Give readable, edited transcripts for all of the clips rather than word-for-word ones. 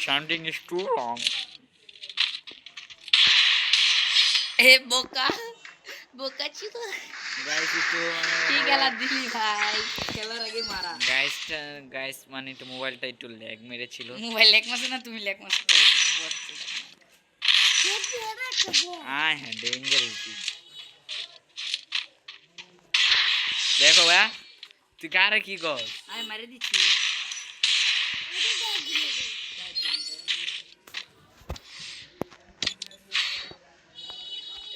Something is too wrong. এ বোকা বোকা ছিল Guys, itu কি খেলা দিলি ভাই খেলার আগে মারা guys মানে একটু মোবাইলটা একটু ল্যাগ মেরেছিল। মোবাইল লেক মাসে না তুমি লেক মাসে হ্যাঁ ডেঞ্জার দেখো ভাই তুই কারে কি কর আমি মারি দিচ্ছি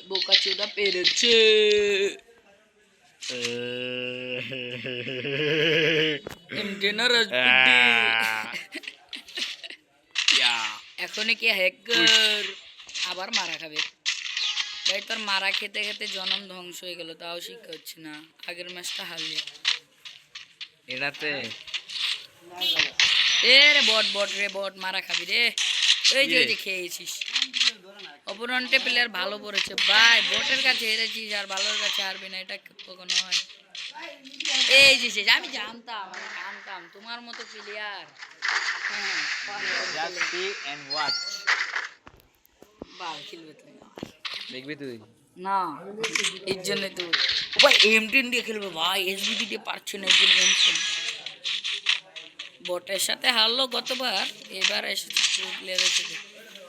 বোকা চোদা পেরেছে এখন কি হ্যাকার আবার মারা খাবে ভাই তোর মারা খেতে খেতে জনম ধ্বংস হয়ে গেল তাও শিক্ষা হচ্ছে না আগের ম্যাচটা হারলি এটাতে এ রে বট বট রে বট মারা খাবি রে এই যে খেয়েছিস অপোনেন্টে প্লেয়ার ভালো পড়েছে ভাই বটের কাছে হেরেছিস আর ভালোর কাছে হারবি না এটা কখনো হয় এই যে আমি জানতাম তোমার মতো player just see and watch বাল খেলবে তুমি দেখবি তুই না এর জন্য তো ভাই M10 দিয়ে খেলবে ভাই SBD দিয়ে পারছে না এর জন্য M10 বটের সাথে হারলো গতবার এবার এসেছে প্লেয়ার এসেছে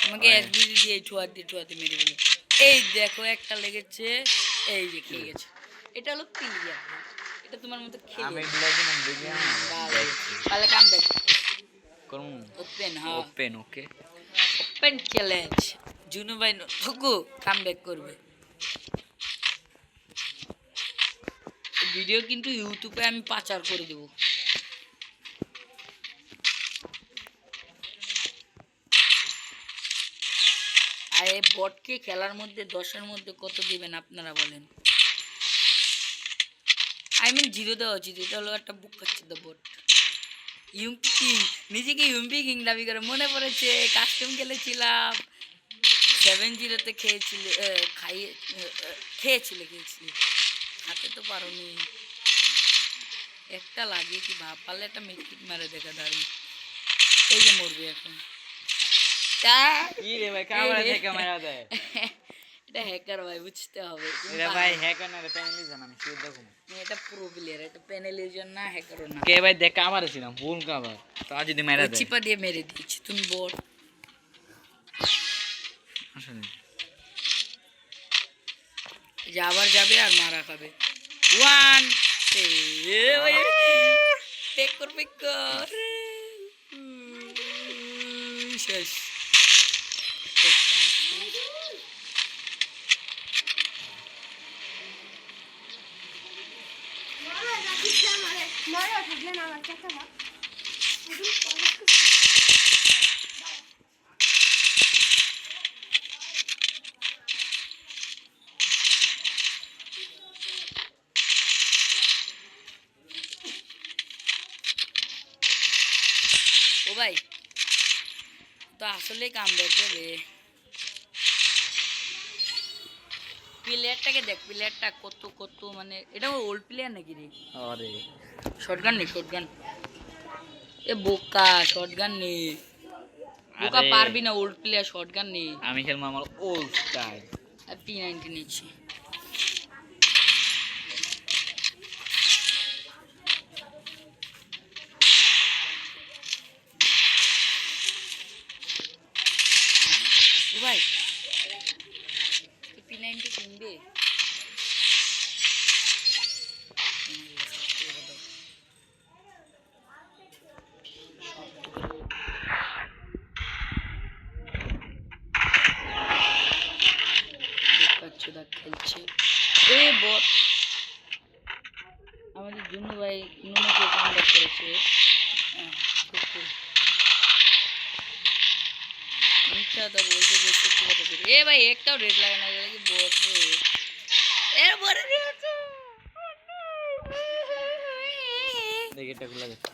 আমাকে SBD দিয়ে ঠুয়াতে মেরে দিল এই দেখো একটা লেগেছে এই যে খেয়ে গেছে এটা হলো প্লেয়ার এটা তোমার মতো খেলে আমি ব্লগে নাম দেখি তাহলে কাম ব্যাক করুন ওপেন হ্যাঁ ওপেন ওকে ওপেন চ্যালেঞ্জ জুনু ভাই ঠুকু কাম ব্যাক করবে ভিডিও কিন্তু ইউটিউবে আমি পাচার করে দেব আর এই বটকে খেলার মধ্যে 10-এর মধ্যে কত দিবেন আপনারা বলেন আই মিন 0 দেওয়া উচিত এটা হলো একটা বুক খাচ্ছে দ্য বট ইউম্পি কিং নিজেকে ইউম্পি কিং দাবি করে মনে পড়েছে কাস্টম খেলেছিলাম 7-0 খেয়েছিলে হাতে তো পারোনি একটা লাগিয়ে কি ভাব পারলে একটা মেট্রিক মারে দেখা দাঁড়িয়ে এই যে মরবি এখন কি রে ভাই ক্যামেরা থেকে মারা দেয় এটা হ্যাকার ভাই বুঝতে হবে এটা ভাই হ্যাকার না রে প্যানেলিজন আমি কি দেখো এটা প্রো প্লেয়ার এটা প্যানেলিজন না হ্যাকারও না কে ভাই দেখ ক্যামেরা ছিলাম ভুল কভার তা যদি মেরে দেয় চিপা দিয়ে মেরে দিয়েছি তুমি বট আসলে যে আবার যাবে আর মারা খাবে 1 পেক কর শেষ ও ভাই তো আসলে কাম দেখবে রে প্লেয়ারটাকে দেখ প্লেয়ারটা কত মানে এটা ওল্ড প্লেয়ার নাকি রে আরে শটগান এ বোকা শটগান নেই বোকা পারবি না ওল্ড প্লেয়ার শটগান নেই আমি খেলবো আমার ওল্ড স্টাইল আর P90 নিচ্ছি ভাই P90 কিনবে খেলছে এ বট আমাদের জুনু ভাই নুনুকে কমব্যাক করেছে তো বলতে যে সত্যি কথা বলি এ ভাই একটাও রেড লাগে না কি বট রে এর বড় রে দেখে এটা খুলে গেছে